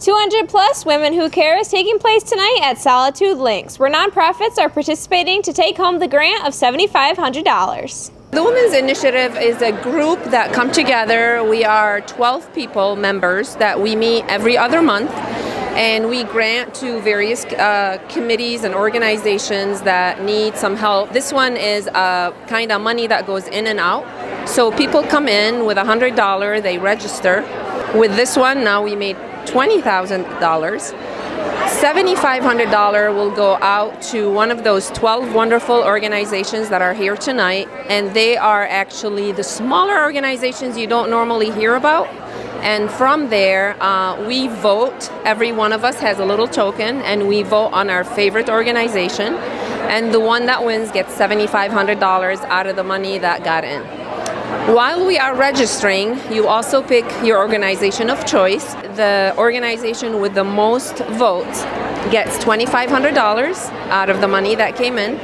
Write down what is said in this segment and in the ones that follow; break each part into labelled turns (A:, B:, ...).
A: 200 plus Women Who Care is taking place tonight at Solitude Links, where nonprofits are participating to take home the grant of $7,500.
B: The Women's Initiative is a group that come together. We are 12 people, members, that we meet every other month, and we grant to various committees and organizations that need some help. This one is kind of money that goes in and out. So people come in with $100, they register. With this one, now we made $20,000. $7,500 will go out to one of those 12 wonderful organizations that are here tonight, and they are actually the smaller organizations you don't normally hear about. And from there, we vote. Every one of us has a little token, and we vote on our favorite organization. And the one that wins gets $7,500 out of the money that got in. While we are registering, you also pick your organization of choice. The organization with the most votes gets $2,500 out of the money that came in.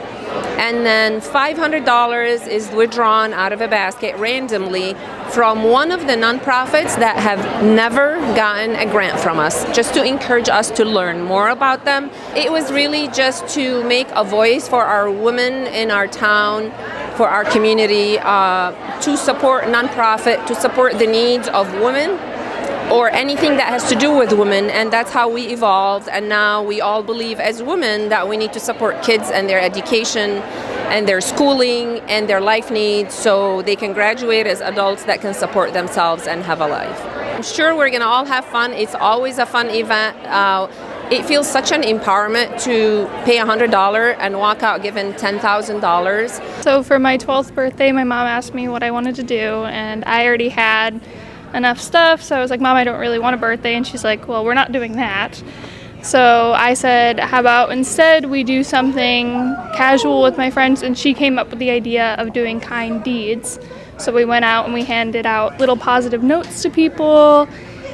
B: And then $500 is withdrawn out of a basket randomly from one of the nonprofits that have never gotten a grant from us, just to encourage us to learn more about them. It was really just to make a voice for our women in our town, for our community, to support nonprofit, to support the needs of women or anything that has to do with women. And that's how we evolved. And now we all believe as women that we need to support kids and their education and their schooling and their life needs so they can graduate as adults that can support themselves and have a life. I'm sure we're going to all have fun. It's always a fun event. It feels such an empowerment to pay $100 and walk out given $10,000.
C: So for my 12th birthday, my mom asked me what I wanted to do, and I already had enough stuff, so I was like, Mom, I don't really want a birthday, and she's like, well, we're not doing that. So I said, how about instead we do something casual with my friends, and she came up with the idea of doing kind deeds. So we went out and we handed out little positive notes to people,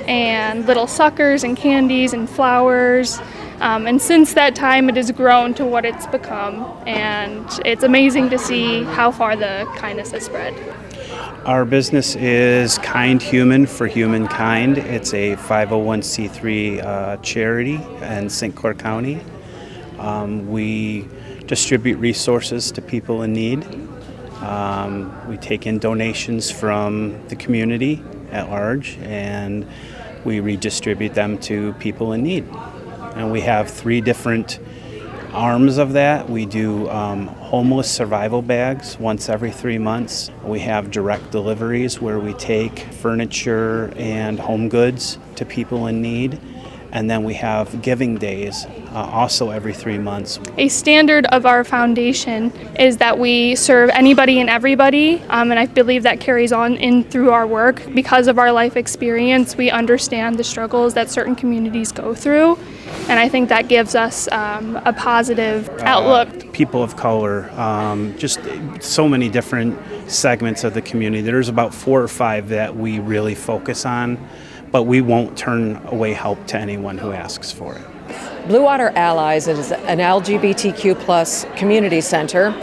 C: and little suckers and candies and flowers. And since that time, it has grown to what it's become. And it's amazing to see how far the kindness has spread.
D: Our business is Kind Human for Humankind. It's a 501c3 charity in St. Clair County. We distribute resources to people in need. We take in donations from the community at large, and we redistribute them to people in need. And we have 3 different arms of that. We do homeless survival bags once every 3 months. We have direct deliveries where we take furniture and home goods to people in need. And then we have giving days also every 3 months.
C: A standard of our foundation is that we serve anybody and everybody, and I believe that carries on in through our work. Because of our life experience, we understand the struggles that certain communities go through, and I think that gives us a positive outlook.
D: People of color, just so many different segments of the community. There's about 4 or 5 that we really focus on, but we won't turn away help to anyone who asks for it.
E: Blue Water Allies is an LGBTQ plus community center,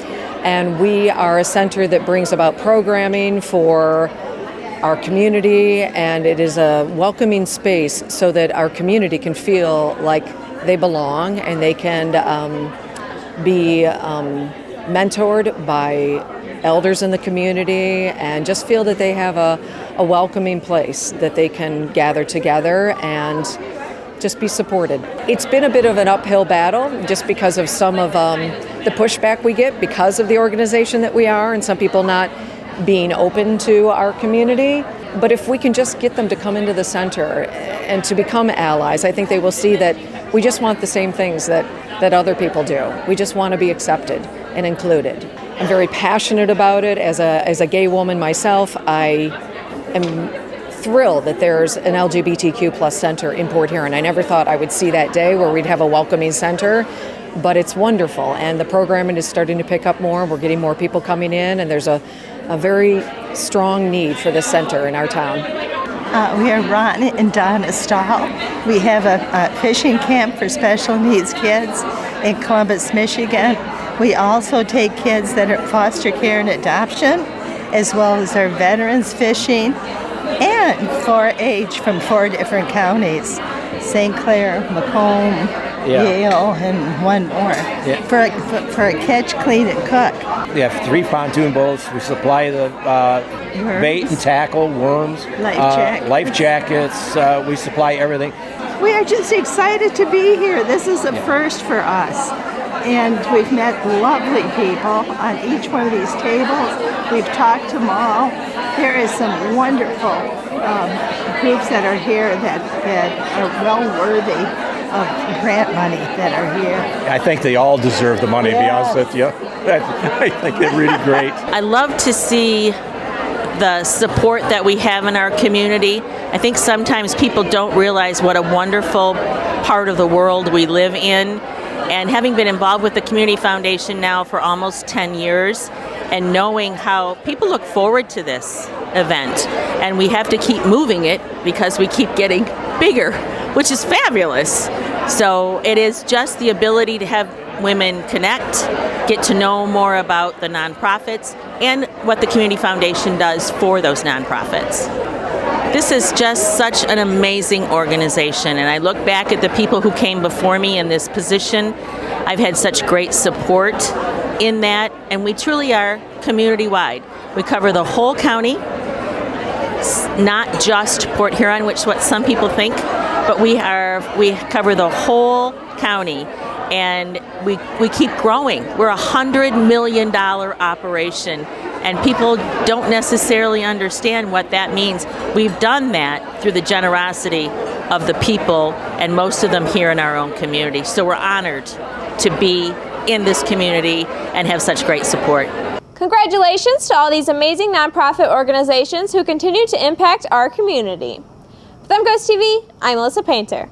E: and we are a center that brings about programming for our community, and it is a welcoming space so that our community can feel like they belong and they can be mentored by elders in the community and just feel that they have a welcoming place that they can gather together and just be supported. It's been a bit of an uphill battle just because of some of the pushback we get because of the organization that we are and some people not being open to our community. But if we can just get them to come into the center and to become allies, I think they will see that we just want the same things that other people do. We just want to be accepted and included. I'm very passionate about it. As a gay woman myself, I am thrilled that there's an LGBTQ plus center in Port Huron. I never thought I would see that day where we'd have a welcoming center, but it's wonderful, and the programming is starting to pick up more. We're getting more people coming in, and there's a very strong need for this center in our town.
F: We are Ron and Donna Stahl. We have a fishing camp for special needs kids in Columbus, Michigan. We also take kids that are foster care and adoption, as well as our veterans fishing, and 4-H from 4 different counties. St. Clair, Macomb, Yale, and one more. For a catch, clean, and cook.
G: We have 3 pontoon boats. We supply the bait and tackle, worms, life jackets. We supply everything.
F: We are just excited to be here. This is a first for us. And we've met lovely people on each one of these tables. We've talked to them all. There is some wonderful groups that are here that are well worthy of grant money that are here.
G: I think they all deserve the money, to be honest with you. I think they're really great.
H: I love to see the support that we have in our community. I think sometimes people don't realize what a wonderful part of the world we live in. And having been involved with the Community Foundation now for almost 10 years, and knowing how people look forward to this event, and we have to keep moving it because we keep getting bigger, which is fabulous. So it is just the ability to have women connect, get to know more about the nonprofits and what the Community Foundation does for those nonprofits. This is just such an amazing organization, and I look back at the people who came before me in this position. I've had such great support in that, and we truly are community-wide. We cover the whole county, not just Port Huron, which is what some people think, but we cover the whole county, and we keep growing. We're a $100 million operation. And people don't necessarily understand what that means. We've done that through the generosity of the people, and most of them here in our own community. So we're honored to be in this community and have such great support.
A: Congratulations to all these amazing nonprofit organizations who continue to impact our community. For Them Goes TV, I'm Melissa Painter.